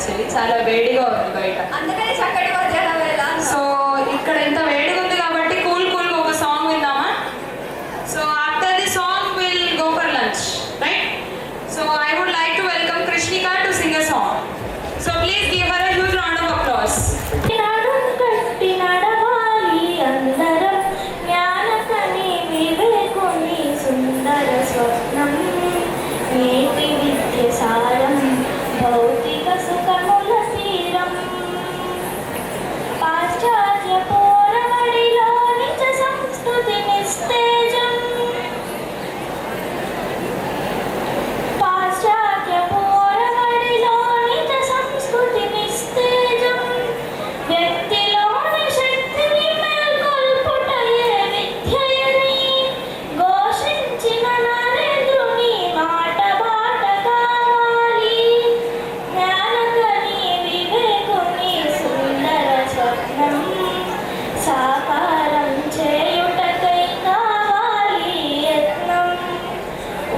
Actually చాలా వేడిగా ఉంది బయట, అందుకని చక్కటి మధ్యాహ్నం వేళ. సో ఇక్కడ ఇంత వేడిగా ఉంది కాబట్టి కూల్ కూల్ ఒక సాంగ్ విందామా? So after the song will go for lunch, right? So I would like to welcome Krishnika to sing a song. So please give her a huge round of applause. నేటి విద్య సారం భౌతిక సుఖముల తీరం పాశ్చాత్య పోరవడిలో నిజ సంస్కృతి నిస్తేజం పాశ్చాత్య పోరవడిలో నిజ సంస్కృతి నిస్తేజం వ్యక్తిలోని శక్తిని మేల్కొల్పుట ఏ విద్యయని ఘోషించిన నరేంద్రుని మాట బాట కావాలి జ్ఞానకని వివేకుని సుందర స్వప్నం సాకారం చేయుటకై కావాలి యత్నం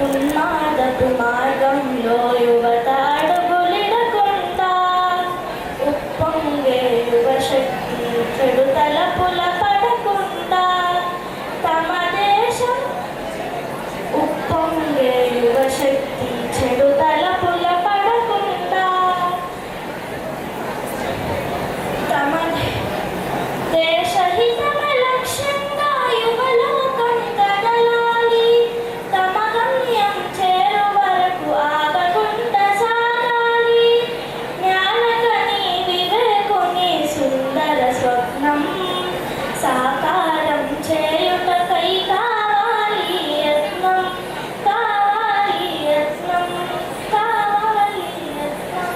ఉన్మాదపు మార్గంలో యువత అడుగులిడకుండా ఉప్పొంగే యువశక్తి చెడు తలపుల పడకుండా తమ దేశం ఉప్పొంగే యువశక్తి చెడు తలపుల పడకుండా తమ దేశహితమ లక్ష్యంగా యువలోకం కదలాలి తమ గమ్యం చేరు వరకు ఆగకుండా సాగాలి జ్ఞానకని వివేకుని సుందర స్వప్నం సాకారం చేయుటకై కావాలి యత్నం కావాలి యత్నం కావాలి యత్నం.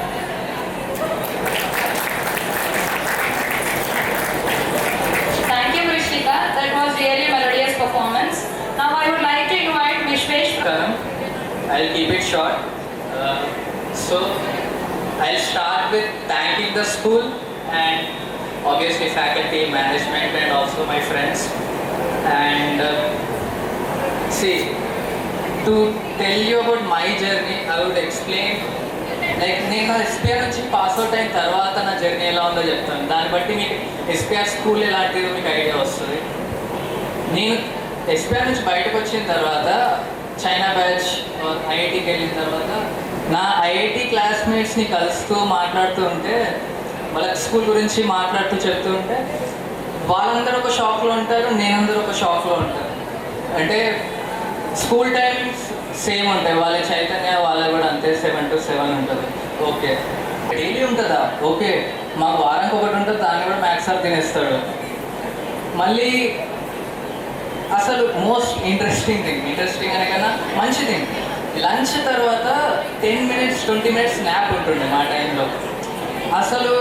Thank you, Krishnika. That was really a melodious performance. Now I would like to invite Vishwesh. I'll keep it short. So I'll start with thanking the school and obviously faculty, management and also my friends. And see, to tell you about my journey, I would explain like నేను SPR నుంచి pass out అయిన తర్వాత నా journey ఎలా ఉందో చెప్తాను. దాన్ని బట్టి మీకు ఎస్పీఆర్ స్కూల్ ఎలాంటిదో మీకు ఐడియా వస్తుంది. నేను ఎస్పీఆర్ నుంచి బయటకు వచ్చిన తర్వాత చైనా బ్యాచ్ ఐఐటికి వెళ్ళిన తర్వాత నా ఐఐటి క్లాస్మేట్స్ని కలుస్తూ మాట్లాడుతూ ఉంటే వాళ్ళకి స్కూల్ గురించి మాట్లాడుతూ చెప్తూ ఉంటే వాళ్ళందరూ ఒక షాక్లో ఉంటారు, నేనందరూ ఒక షాక్లో ఉంటారు. అంటే స్కూల్ టైమింగ్స్ సేమ్ ఉంటాయి, వాళ్ళ చైతన్య వాళ్ళది కూడా అంతే 7 to 7 ఉంటుంది. ఓకే, డైలీ ఉంటుందా? ఓకే, మాకు వారానికి ఒకటి ఉంటుంది, దాన్ని కూడా మ్యాథ్స్ సార్ తినేస్తాడు. మళ్ళీ అసలు మోస్ట్ ఇంట్రెస్టింగ్ అనే కన్నా మంచి థింగ్, లంచ్ తర్వాత 10 minutes 20 minutes స్నాప్ ఉంటుండే మా టైంలో. అసలు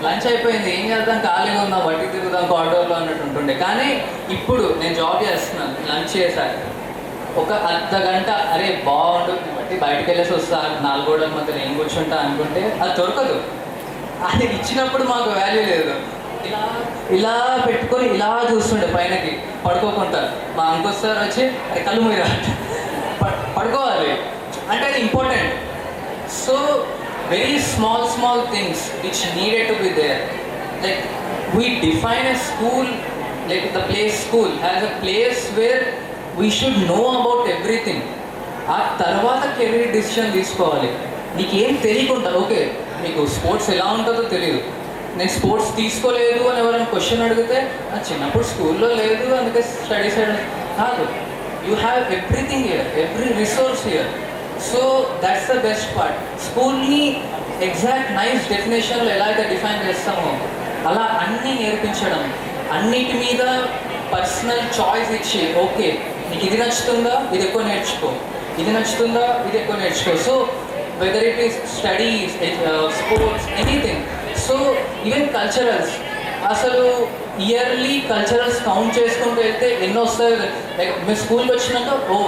లంచ్ అయిపోయింది, ఏం చేద్దాం, ఖాళీగా ఉందాం, బట్టి తిరుగుదాం కార్డోర్లో అన్నట్టు ఉంటుండే. కానీ ఇప్పుడు నేను జాబ్ చేస్తున్నాను, లంచ్ చేశాను, ఒక అర్ధ గంట అరే బాగుంటుంది బట్టి బయటకు వెళ్ళేసి వస్తా 4 గోడల మధ్యలో ఏం కూర్చుంటా అనుకుంటే అది దొరకదు. అది ఇచ్చినప్పుడు మాకు వాల్యూ లేదు. ఇలా ఇలా పెట్టుకొని ఇలా చూస్తుండే పైనకి పడుకోకుండా. మా అంకుల్ సార్ వచ్చి అరే కళ్ళు మీరు పడుకోవాలి అంటే అది important. So very small things which needed to be there. Like we define a school, like the place school as a place where we should know about everything. ఆ తర్వాత కెరీర్ డిసిషన్ తీసుకోవాలి. నీకు ఏం తెలియకుండా ఓకే మీకు sports ఎలా ఉంటుందో తెలియదు, నేను స్పోర్ట్స్ తీసుకోలేదు అని ఎవరైనా క్వశ్చన్ అడిగితే చిన్నప్పుడు స్కూల్లో లేదు అందుకే స్టడీస్ కాదు. You have everything here, every resource here. So that's the best part. స్కూల్ని ఎగ్జాక్ట్ నైస్ డెఫినేషన్లో ఎలా అయితే డిఫైన్ చేస్తామో అలా అన్నీ నేర్పించడం, అన్నిటి మీద పర్సనల్ చాయిస్ ఇచ్చి ఓకే నీకు ఇది నచ్చుతుందా ఇది ఎక్కువ నేర్చుకో, ఇది నచ్చుతుందా ఇది ఎక్కువ నేర్చుకో. So whether it is studies, sports, anything. So even culturals, అసలు ఇయర్లీ కల్చరల్స్ కౌంట్ చేసుకుంటూ వెళ్తే ఎన్నో వస్తాయి. లైక్ మీరు స్కూల్కి వచ్చినాక ఓ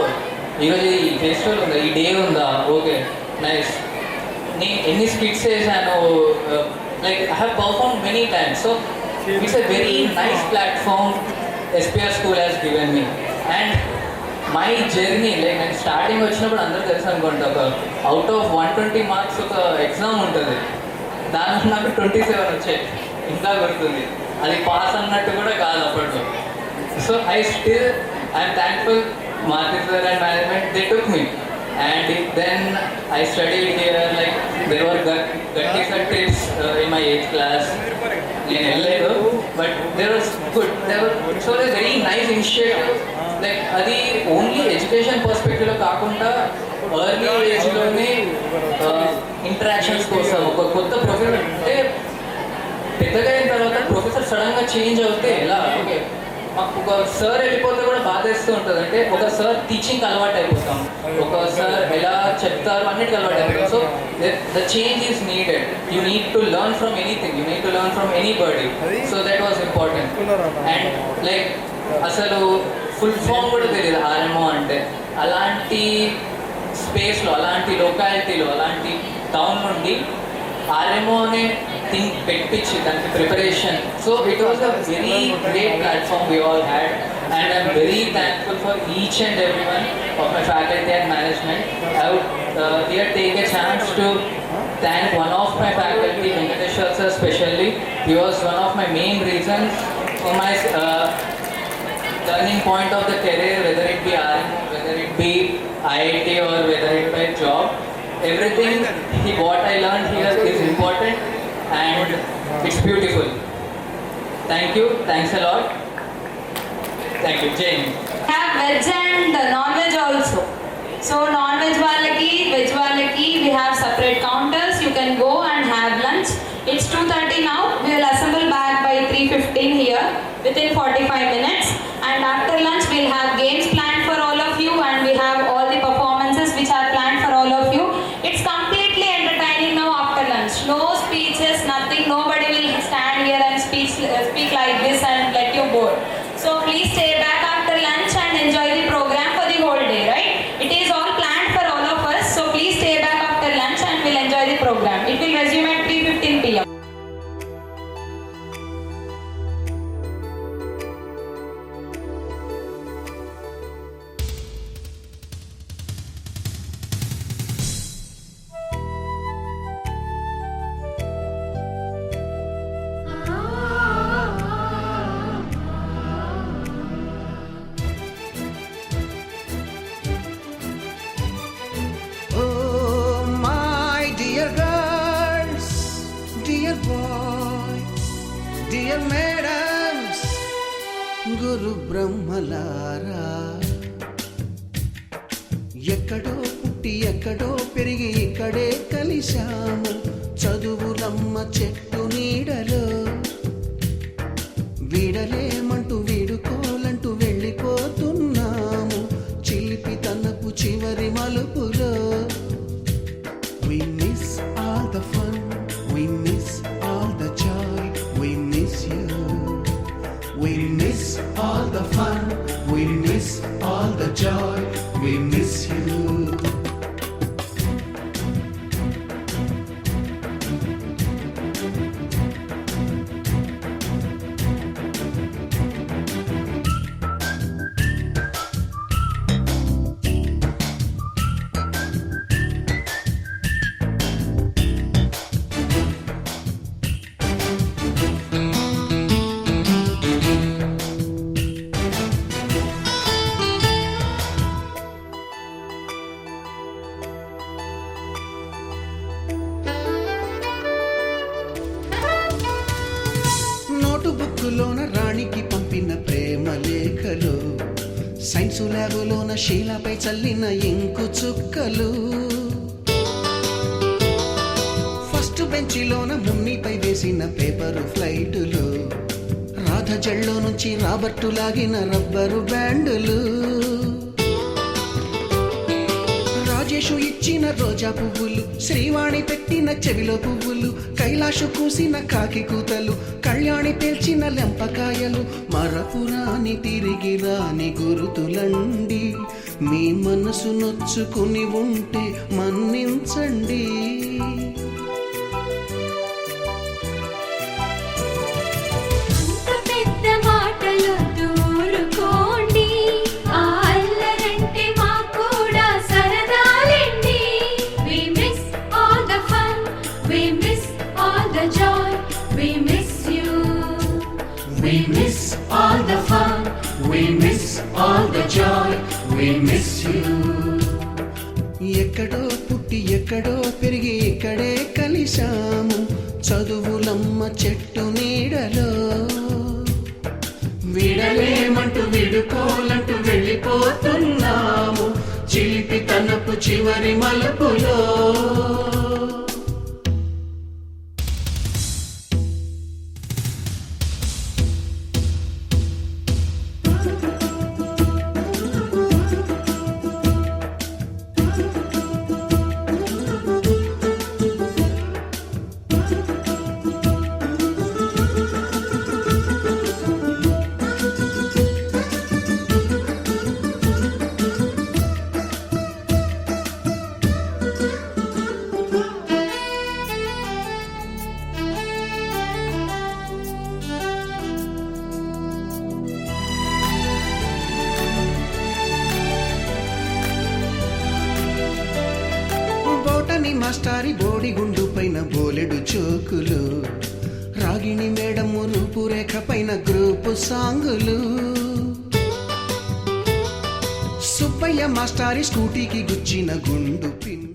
ఈరోజు ఈ ఫెస్టివల్ ఉందా, ఈ డే ఉందా, ఓకే నైస్, నేను ఎన్ని స్కిట్స్ చేశాను, like I have perform many times. So it's a very nice platform SPR school has given me. And my journey like నేను స్టార్టింగ్ వచ్చినప్పుడు అందరూ తెలుసు అనుకుంటా, ఒక అవుట్ ఆఫ్ 120 మార్క్స్ ఒక ఎగ్జామ్ ఉంటుంది, దానికి నాకు 27 వచ్చాయి, ఇంకా గుర్తుంది. అది పాస్ అన్నట్టు కూడా కాదు అప్పట్లో. So I'm thankful market and management, they took me. And then I studied here, like there were gatti tips in my 8th class. నేను వెళ్ళలేదు, but there was good, so very nice initiative. Like అది only education పర్స్పెక్టివ్లో కాకుండా early ఏజ్లోనే interactions కోసం ఒక కొత్త professor, అంటే పెద్దగా అయిన తర్వాత ప్రొఫెసర్ సడన్గా చేంజ్ అవుతే ఎలా, ఓకే మాకు ఒక సార్ వెళ్ళిపోతే కూడా బాధేస్తూ ఉంటుంది. అంటే ఒక సార్ టీచింగ్ అలవాటు అయిపోతాం, ఒక సార్ ఎలా చెప్తారు అన్నిటికీ అలవాటు అయిపోతాం. So the change is needed. You need to learn from anything, you need to learn from anybody. So that was important. And like అసలు ఫుల్ ఫామ్ కూడా తెలియదు ఆర్ఎంఓ అంటే. అలాంటి స్పేస్లో, అలాంటి లొకాలిటీలో, అలాంటి టౌన్ నుండి ఆర్ఎంఓ అనే థింగ్ పెట్టించి దానికి preparation. So it was a very great platform we all had, and I'm very thankful for each and everyone of my faculty and management. I would here take a chance to thank one of my faculty, Venkateshwar sir especially. He was one of my main reasons for my turning point of the career, whether it be RMO, whether it be IIT or whether it be job. Everything what I learned here is important and it's beautiful. Thank you, thanks a lot. Thank you, Jane. Have veg and non-veg also. So non-veg వాళ్ళకి, veg వాళ్ళకి we have separate counters. You can go and have lunch. It's 2:30 now. We will assemble back by 3:15 here within 45 minutes. And after lunch we'll have games planned for all of you, and we have all the performances which are planned for all of you. It's completely entertaining now after lunch. No speeches, nothing. Nobody will stand here and speak like this and let you bore. So please stay back after lunch and enjoy the program for the whole day, right? It is all planned for all of us. So please stay back after lunch and we'll enjoy the program. It will resume at 3:15 p.m. Oh, my dear girls, dear boys, dear madams, గురు బ్రహ్మలారా, ఎక్కడో పుట్టి ఎక్కడో పెరిగి ఇక్కడే కలిశాము చదువులమ్మ చెట్టు నీడలో. వీడలేమంటూ వీడుకోలంటూ వెళ్ళిపోతున్నాము చిలిపి తనపు చివరి మలుపులో. We miss all the fun, we miss all the joy, we miss you. We miss all the fun, we miss all the joy, we miss you. నోటుబుక్కులోన రాణికి పంపిన ప్రేమ లేఖలు, సైన్సు ల్యాబులోన శీలపై చల్లిన ఇంకు చుక్కలు, ఫస్ట్ బెంచిలోన మున్నిపై వేసిన పేపరు ఫ్లైటులు, రాధ జల్లో నుంచి రాబర్టు లాగిన rubber బ్యాండులు, Rajesh ఇచ్చిన రోజా పువ్వులు, శ్రీవాణి పెట్టిన చెవిలో పువ్వులు, కైలాషు కూసిన కాకి కూతలు, కళ్యాణి పేల్చిన లెంపకాయలు, మరపురాని తిరిగి రాని గురుతులండి. మీ మనసు నొచ్చుకుని ఉంటే మన్నించండి. అంత పెద్ద మాటలు దూరుకోండి, ఆ అల్లరండి miss all the joy. We miss you. We miss all the fun, we miss all the joy, we miss you. ఎక్కడో పుట్టి ఎక్కడో పెరిగి ఇక్కడే కలిశాము చదువులమ్మ చెట్టు నీడలో విడలేమంటూ విడుకోలంటూ వెళ్ళిపోతున్నాము చిలిపి తనపు చివరి మలుపులో. మాస్టారి బోడిగుండు పైన బోలెడు చోకులు రాగిణి మేడము రూపురేఖ పైన గ్రూపు సాంగులు సుబ్బయ్య మాస్టారి స్కూటీకి గుచ్చిన గుండు పిన్.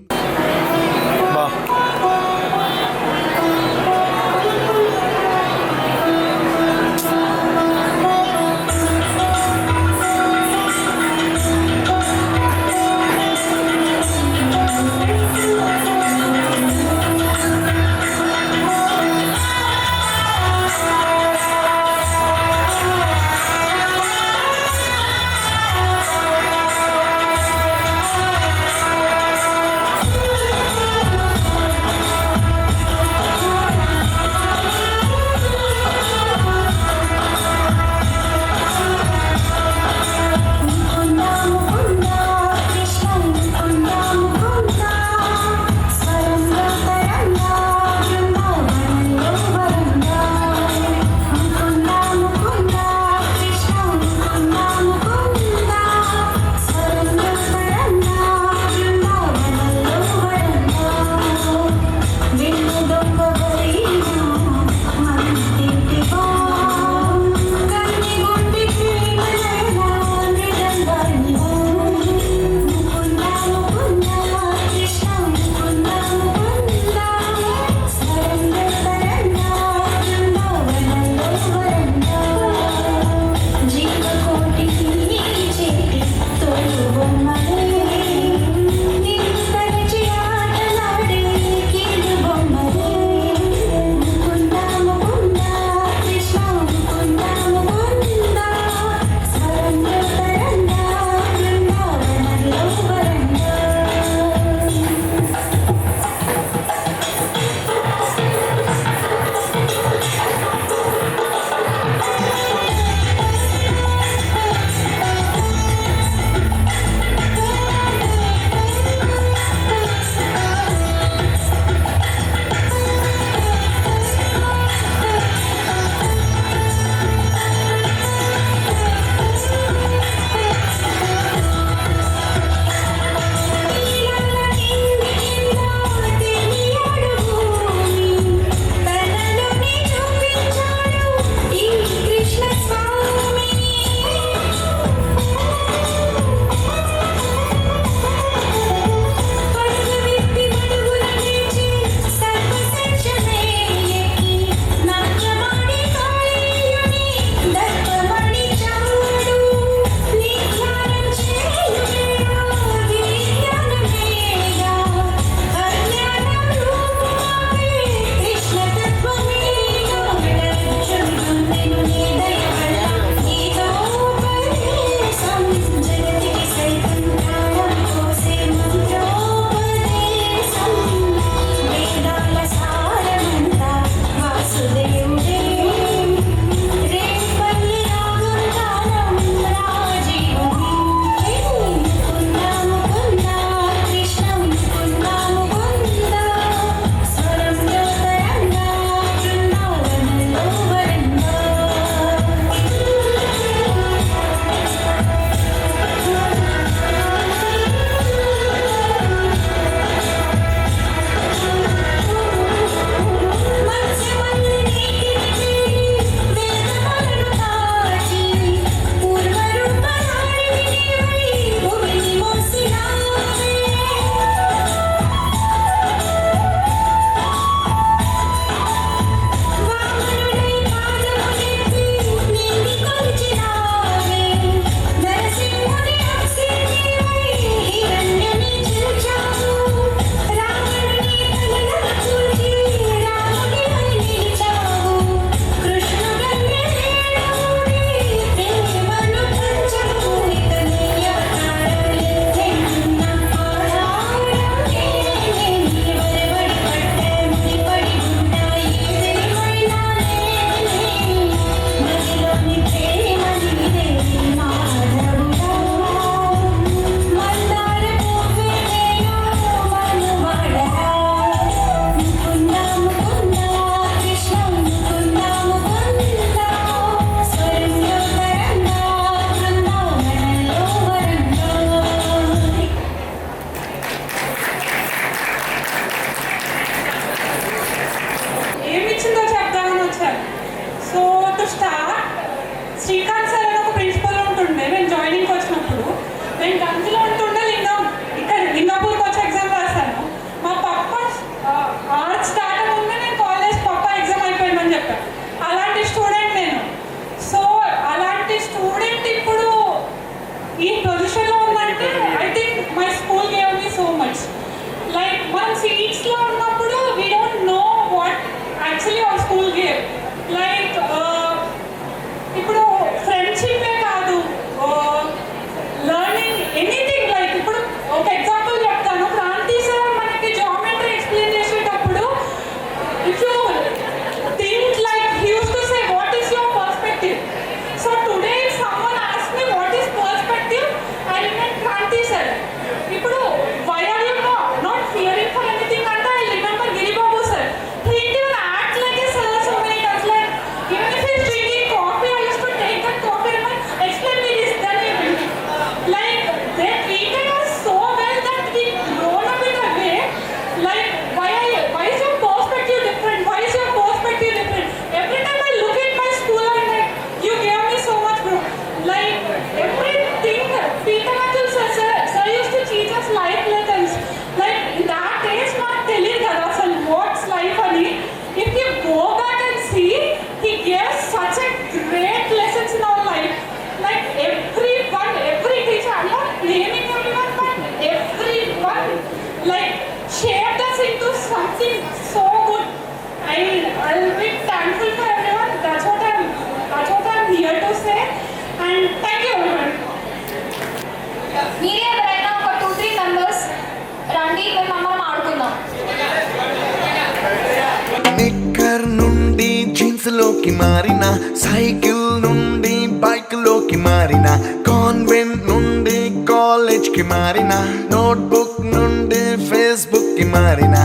స్కూటర్ నుండి జీన్స్ లోకి మారిన, సైకిల్ నుండి బైక్ లోకి మారిన, కాన్వెంట్ నుండి కాలేజ్ కి మారిన, నోట్బుక్ నుండి ఫేస్బుక్ కి మారిన,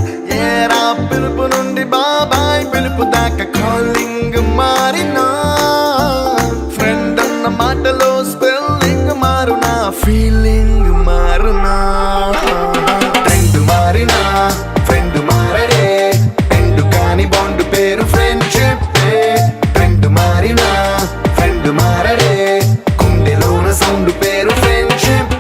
ఏరా పిలుపు నుండి బాబాయ్ పిలుపు దాకా కాలింగ్ మారిన, ఫ్రెండ్ అన్న మాటలో స్పెల్లింగ్ మారునా, ఫీలింగ్ మారునా, ట్రెండ్ మారినా ఫ్రెండ్ మారడే, ఎండు కాని బాండ్ పేరు ఫ్రెండ్షిప్, ట్రెండ్ మారినా ఫ్రెండ్ మారడే, గుండెలోన సౌండ్ పేరు friendship.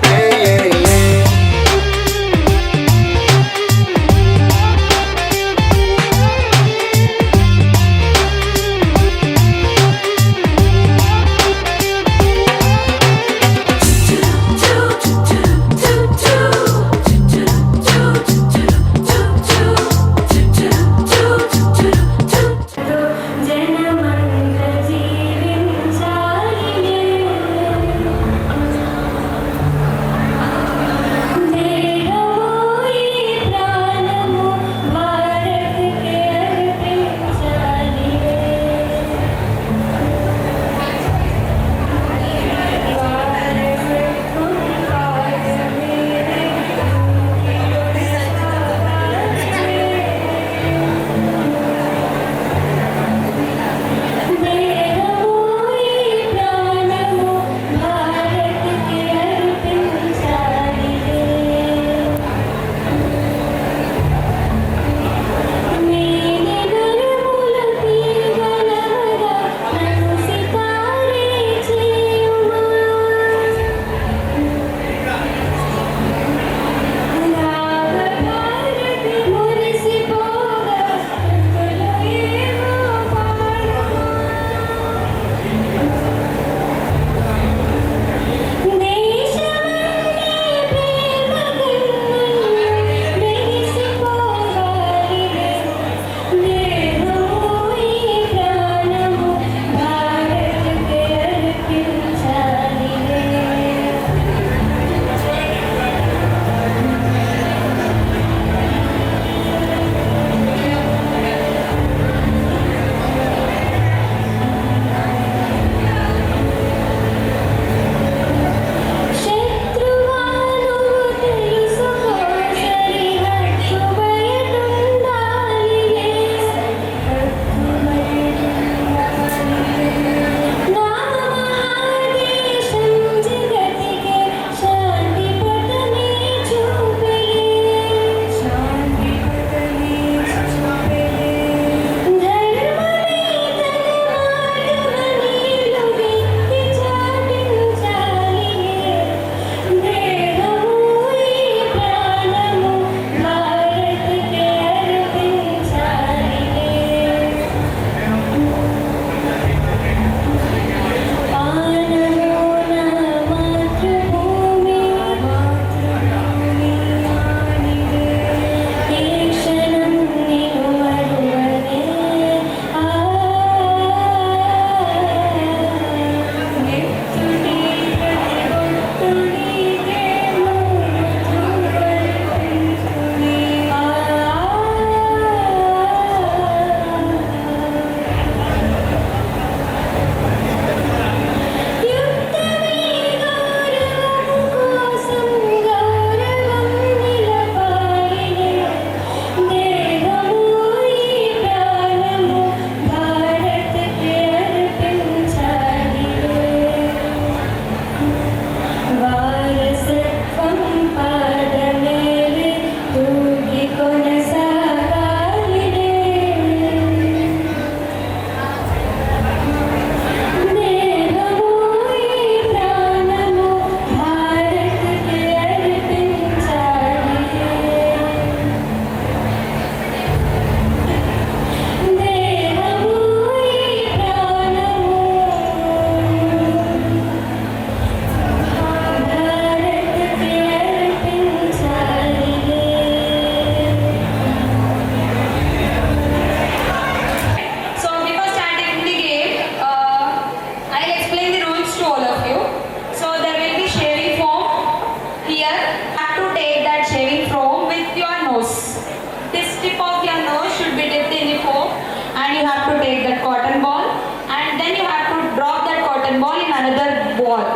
and you have to take that cotton ball and then you have to drop that cotton ball in another ball.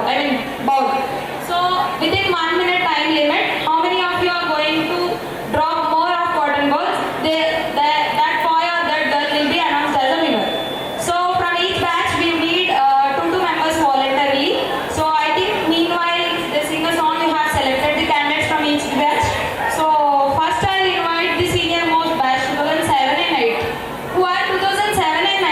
So within 1 minute time limit, how many of you are going to drop more of cotton balls? That boy or that girl will be announced as a winner. So from each batch we need 2 members voluntarily. So I think meanwhile they sing a song, you have selected the candidates from each batch. So first I'll invite the senior most batch 2007 and 8. Who are 2007 and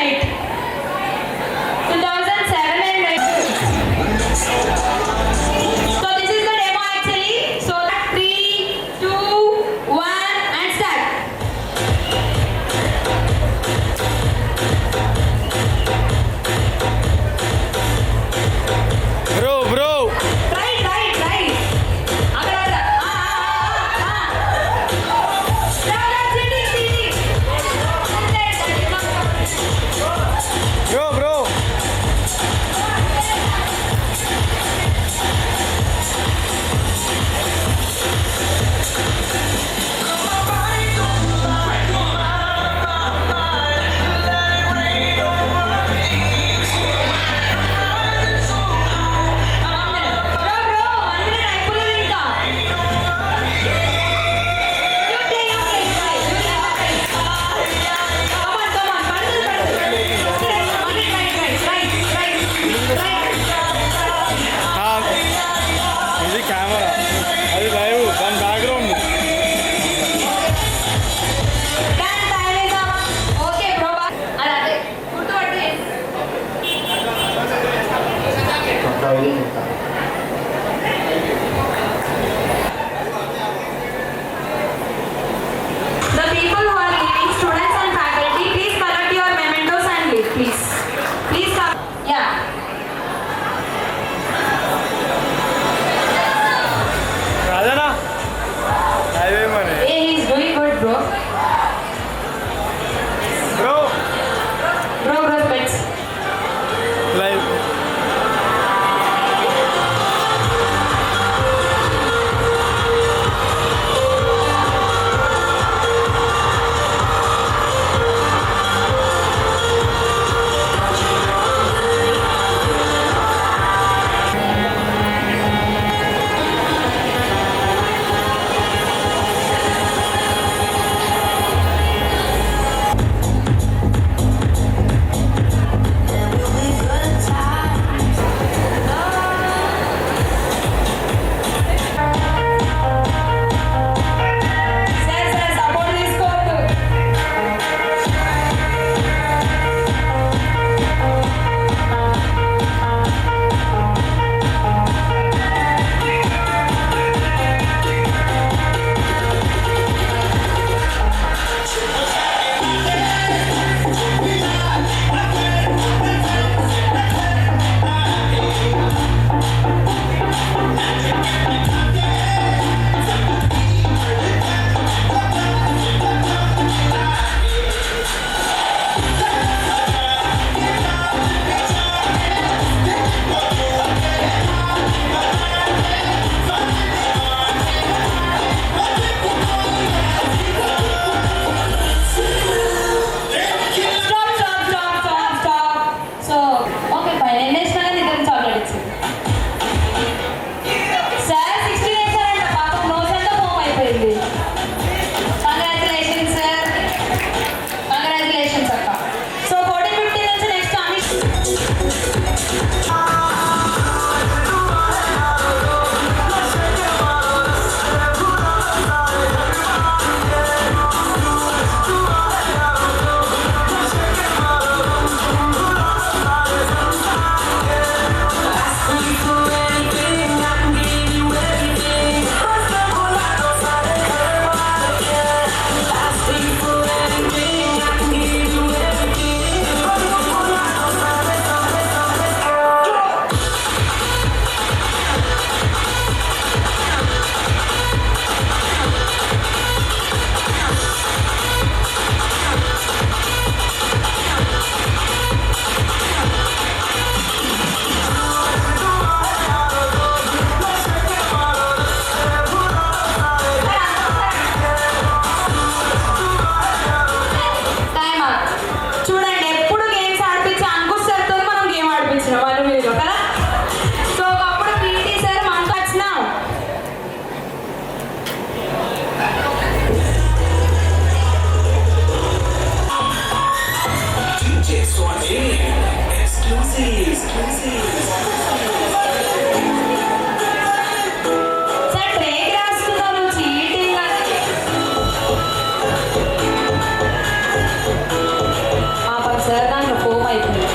sir ట్రేక్ రాస్తున్నారు cheating sir దాంట్లో foam అయిపోయింది.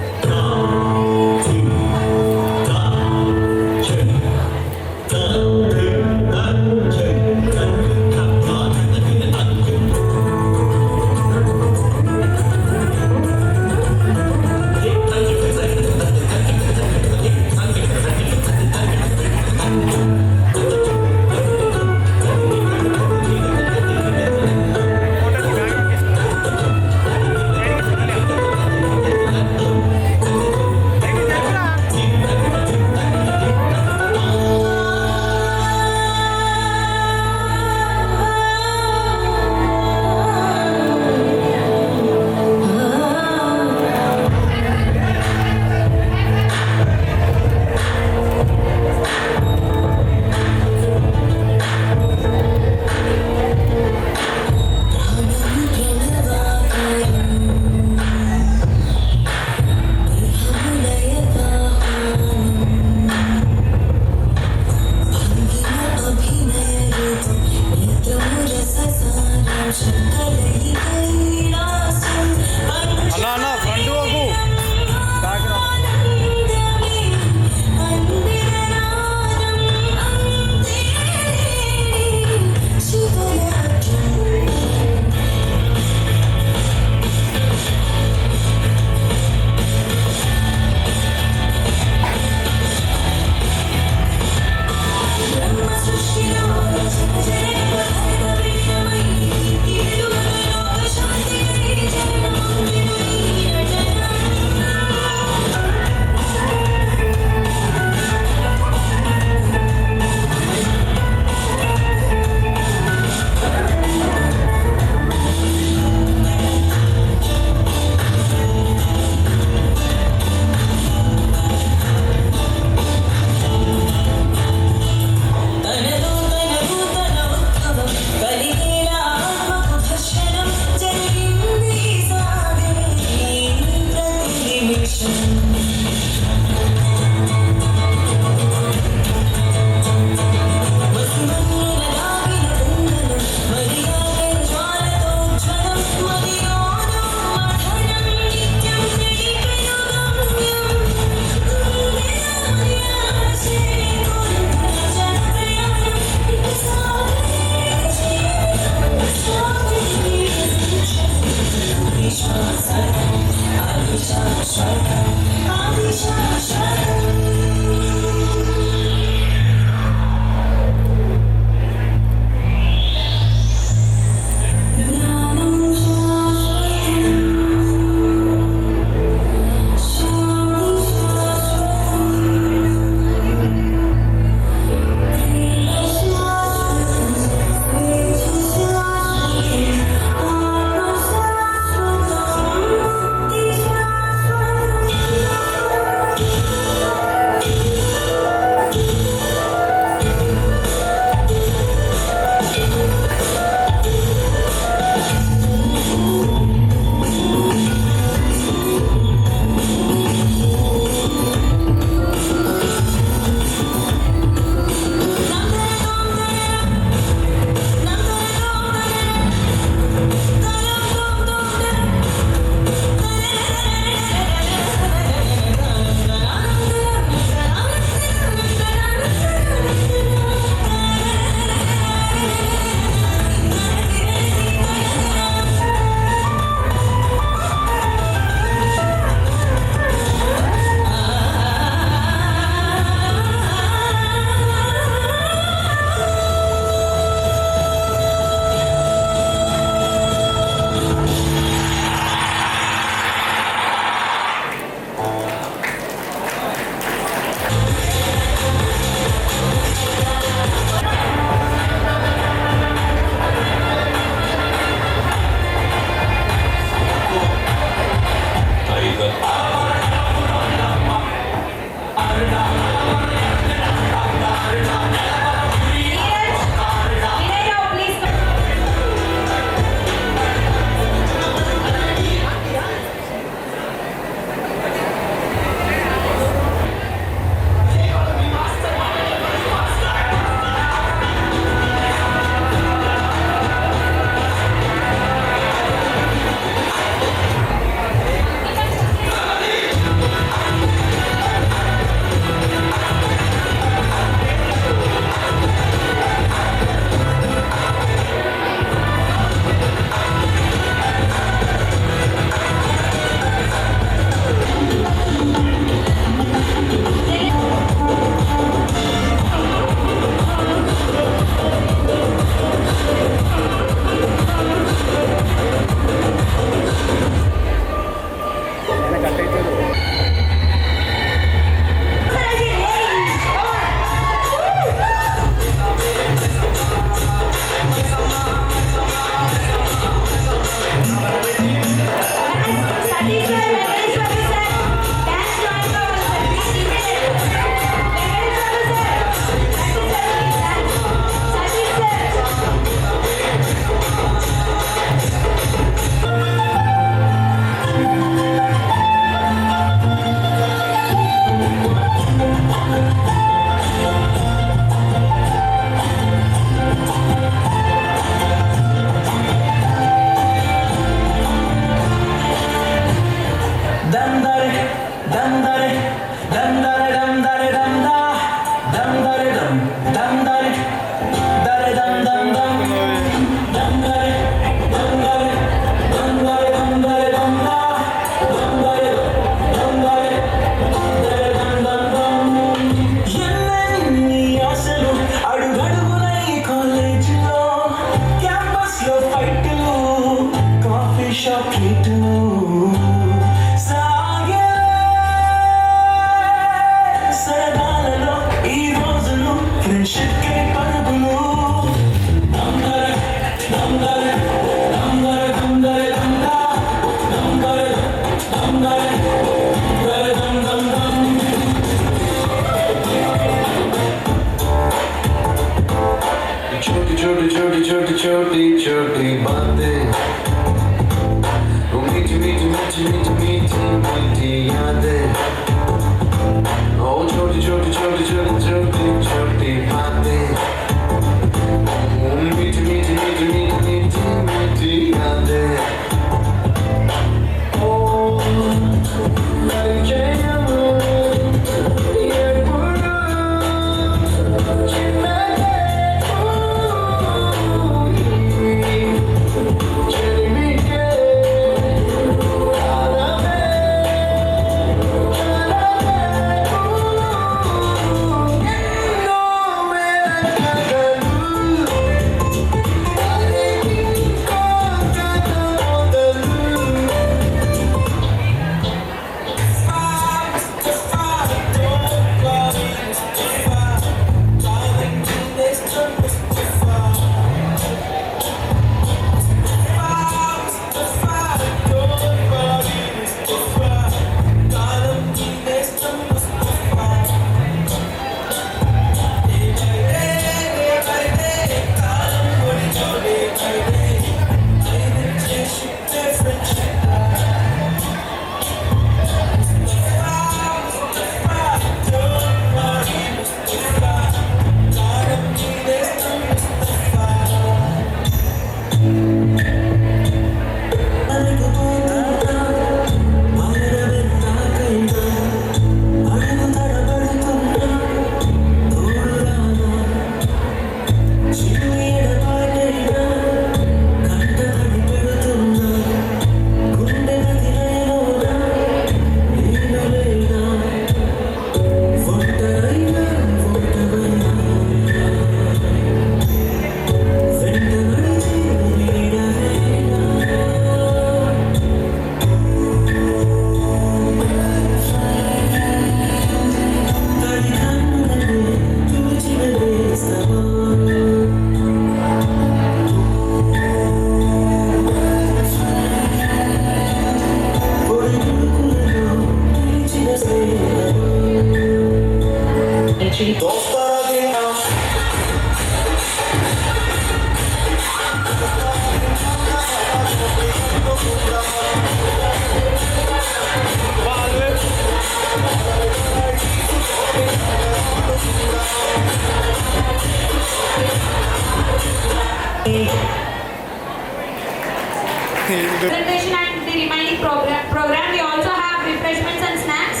Presentation and the remaining program, we also have refreshments and snacks.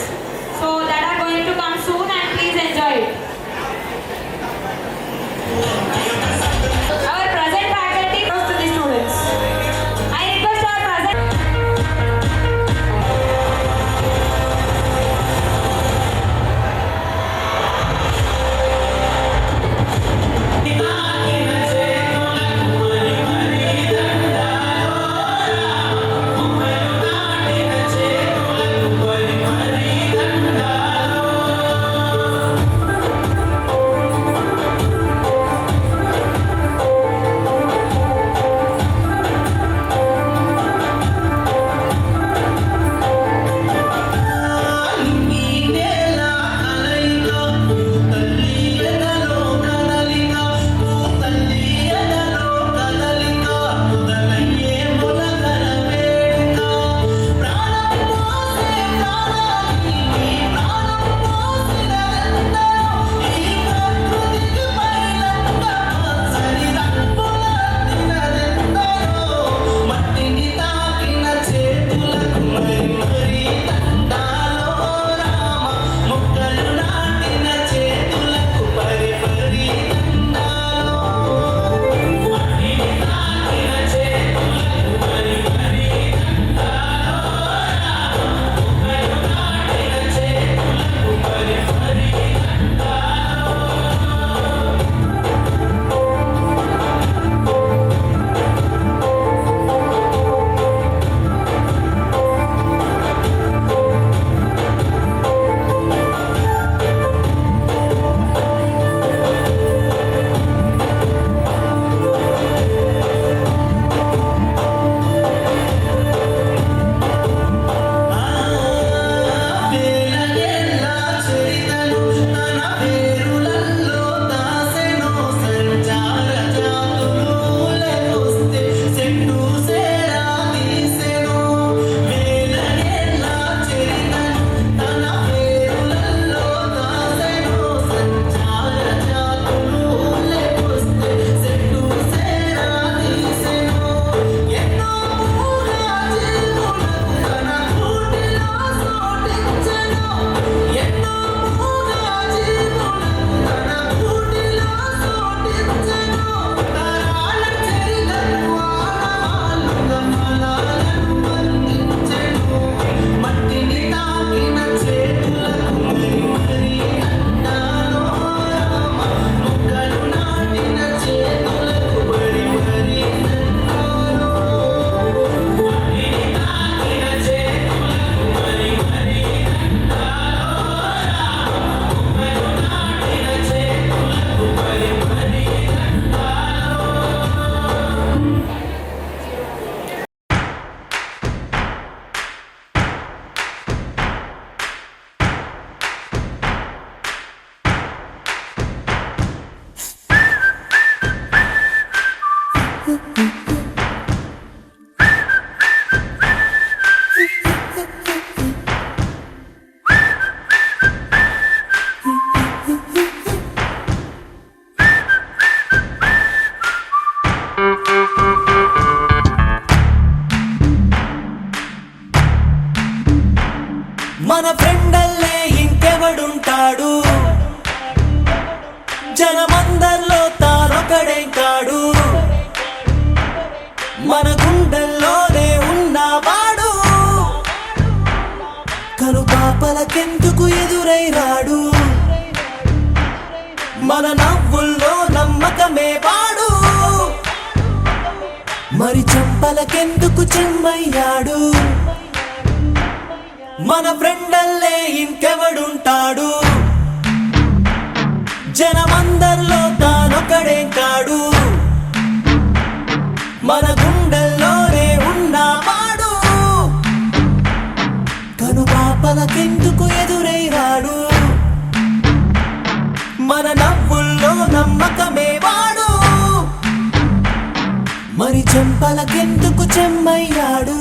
So that are going to come soon and please enjoy it. Our present faculty goes to the students. I request our present. మన ఫ్రెండల్లే ఇంకెవడుంటాడు జనమందరిలో తానొకడే కాడు మన గుండెల్లోనే ఉన్నవాడు కను పాపలకెందుకు ఎదురై రాడు మన నవ్వుల్లో నమ్మకమే వాడు మరి చంపలకెందుకు చెమ్మయ్యాడు మన ఫ్రెండల్లే ఇంకెవడుంటాడు జనమందరిలో తానొకడే కాడు మన గుండెల్లోనే ఉన్నవాడు కను పాపలకెందుకు ఎదురై రాడు మన నవ్వుల్లో నమ్మకమే వాడు మరి చెంపలకెందుకు చెమ్మయ్యాడు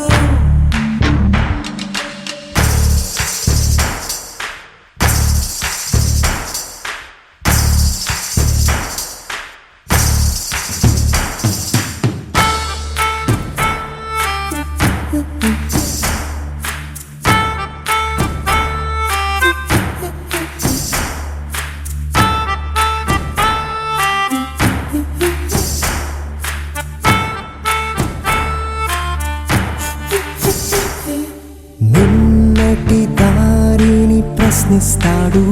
రానిస్తాడు,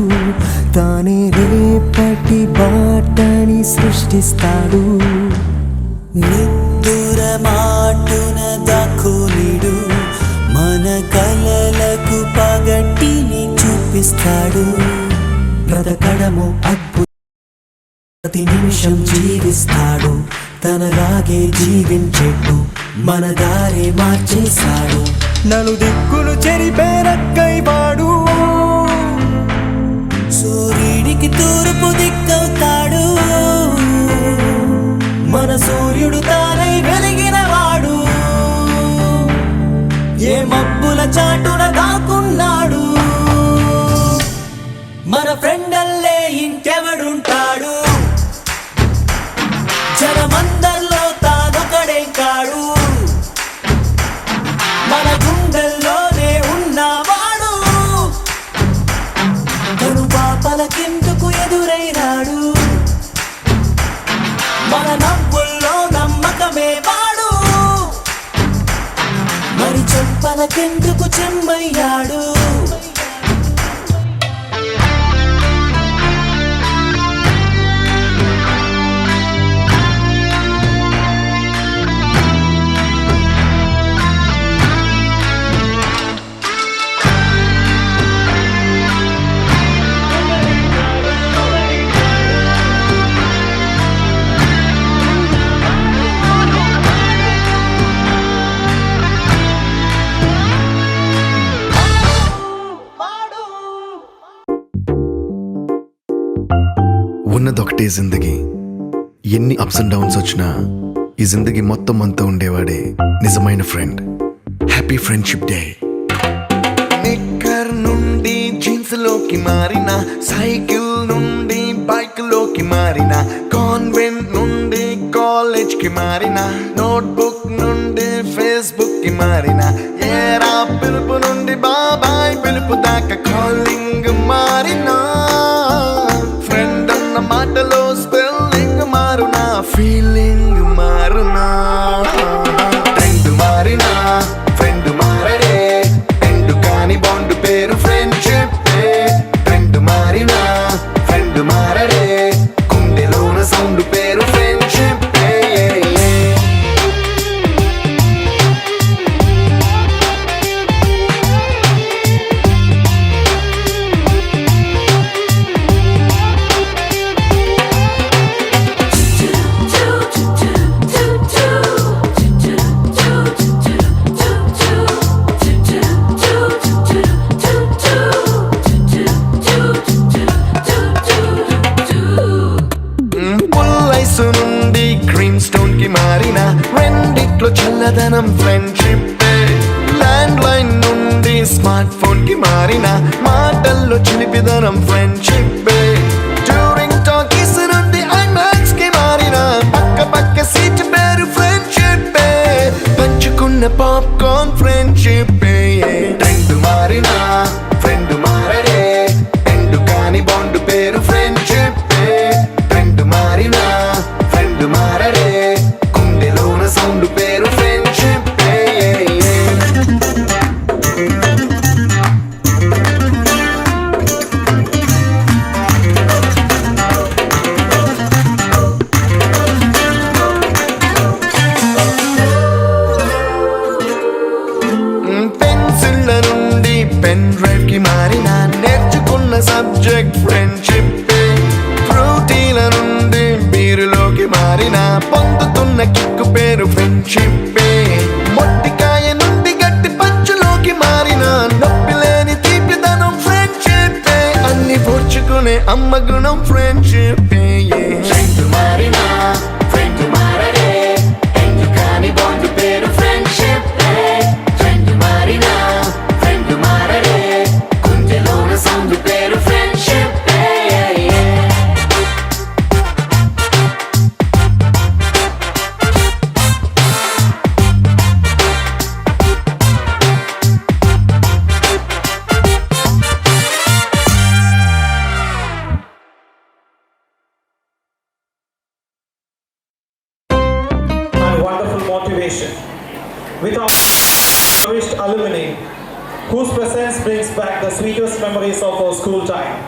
తానే రేపటి బాటని సృష్టిస్తాడు. నిద్దుర మాటున దాక్కునిడు, మన కలలకు పగటిని చూపిస్తాడు. బ్రతకడము అద్భుతం, ప్రతి నిమిషం జీవిస్తాడు, తనలాగే జీవించేట్టు మన దారే మార్చేశాడు. నలుదిక్కులు చెరిపేరక్కైవాడు, సూర్యుడికి తూర్పు దిక్కవుతాడు, మన సూర్యుడు తానై వెలిగినవాడు. ఏ మబ్బుల చాటున దాక్కున్నాడు, మన ఫ్రెండల్లే ఇంకెవడుంటాడు. జనమందరిలో తానొకడే కాడు, మన గుండెల్లోనే ఉన్నవాడు. తను పాపలకెందుకు ఎదురైనాడు, మన నవ్వుల్లో నమ్మకమే వాడు. మరి చెంపలకెందుకు చెమ్మయ్యాడు. ఉన్నదొకటే జిందగీ, ఎన్ని అప్స్ అండ్ డౌన్స్ వచ్చినా ఈ జిందగీ మొత్తం అంతా ఉండేవాడే నిజమైన friend. Happy friendship day. Knicker నుండి జీన్స్ లోకి మారిన, సైకిల్ నుండి బైక్ లోకి మారిన, కాన్వెంట్ నుండి కాలేజ్ కి మారిన, నోట్బుక్ నుండి ఫేస్బుక్ కి మారిన, ఏరా పిలుపు నుండి బాబాయ్ పిలుపు దాకా కాలింగ్ మారిన, ఫ్రెండ్ అన్న మాటలో స్పెల్లింగ్ మారునా, ఫీలింగ్ మారునా. ట్రెండ్ మారినా ఫ్రెండ్ మారడే, ఎండ్ కాని బాండ్ పేరు ఫ్రెండ్షిప్. ట్రెండ్ మారినా ఫ్రెండ్ మారడే, గుండెలోన సౌండ్ పేరు ఫ్రెండ్షిప్. పుల్లైసు నుండి గ్రీన్ స్టోన్ కి మారిన, రెండిట్లో చల్లదనం ఫ్రెండ్షిప్. ల్యాండ్ లైన్ నుండి స్మార్ట్ ఫోన్ కి మారిన, మాటల్లో చిలిపిదనం ఫ్రెండ్షిప్. డ్యూరింగ్ టాకీస్ నుండి ఐమాక్స్ కి మారిన, పక్క పక్క సీట్ పేరు ఫ్రెండ్షిప్. పంచుకున్న పాప్కార్న్ ఫ్రెండ్షిప్. ట్రెండ్ మారిన ఫ్రెండ్ మారడే, ఎండు కాని బాండ్ పేరు ఫ్రెండ్షిప్. ట్రెండ్ మారిన ఫ్రెండ్ మారడే, గుండెలోన సౌండ్ పేరు ఫ్రెండ్షిప్. పెన్సిళ్ళ నుండి పెన్ డ్రైవ్ కి మారిన, నేర్చుకున్న సబ్జెక్ట్ ఫ్రెండ్షిప్. ఫ్రూటీల నుండి బీరులోకి మారిన, పొందుతున్న కిక్కు పేరు ఫ్రెండ్షిప్. మొట్టికాయ నుండి గట్టి పంచులోకి మారిన, నొప్పి లేని తీపిదనం ఫ్రెండ్షిప్. అన్ని పోర్చుకునే అమ్మ గుణం ఫ్రెండ్షిప్. ఫ్రెండ్ మారినా ఫ్రెండ్ మారడే, ఎందు కాని బాండ్ పేరు ఫ్రెండ్షిప్. ఫ్రెండ్ మారినా ఫ్రెండ్ మారడే, గుండెలోన సౌండ్ పేరు friendship. back the sweetest memories of our school time.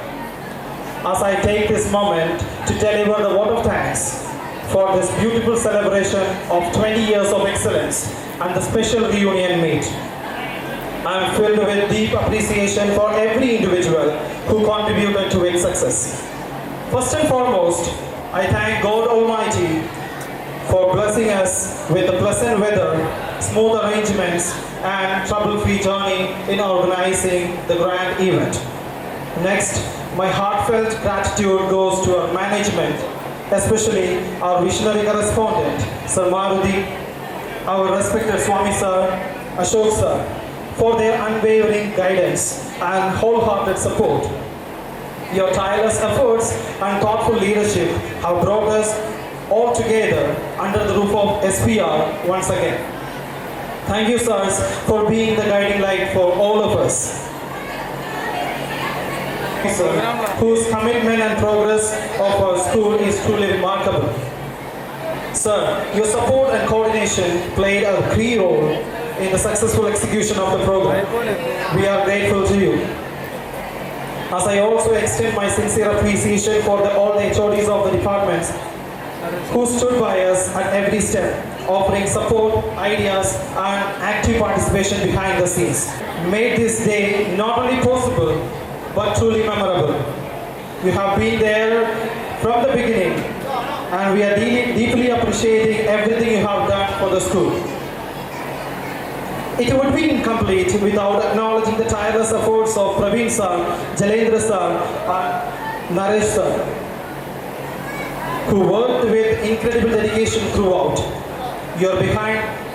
As I take this moment to deliver the vote of thanks for this beautiful celebration of 20 years of excellence and the special reunion meet. I am filled with deep appreciation for every individual who contributed to its success. First and foremost, I thank God Almighty for blessing us with the pleasant weather, smooth arrangements, and trouble-free journey in organizing the grand event. Next, my heartfelt gratitude goes to our management, especially our visionary correspondent, Sir Maruti, our respected Swami Sir, Ashok Sir, for their unwavering guidance and wholehearted support. Your tireless efforts and thoughtful leadership have brought us all together under the roof of SPR once again. Thank you, sirs, for being the guiding light for all of us. Sir, whose commitment and progress of our school is truly remarkable. Sir, your support and coordination played a key role in the successful execution of the program. We are grateful to you. As I also extend my sincere appreciation for all the HODs of the departments who stood by us at every step, offering support, ideas, and active participation behind the scenes, made this day not only possible, but truly memorable. We have been there from the beginning, and we are deeply appreciating everything you have done for the school. It would be incomplete without acknowledging the tireless efforts of Praveen Sir, Jalendra Sir, and Naresh Sir, who worked with incredible dedication throughout. You are behind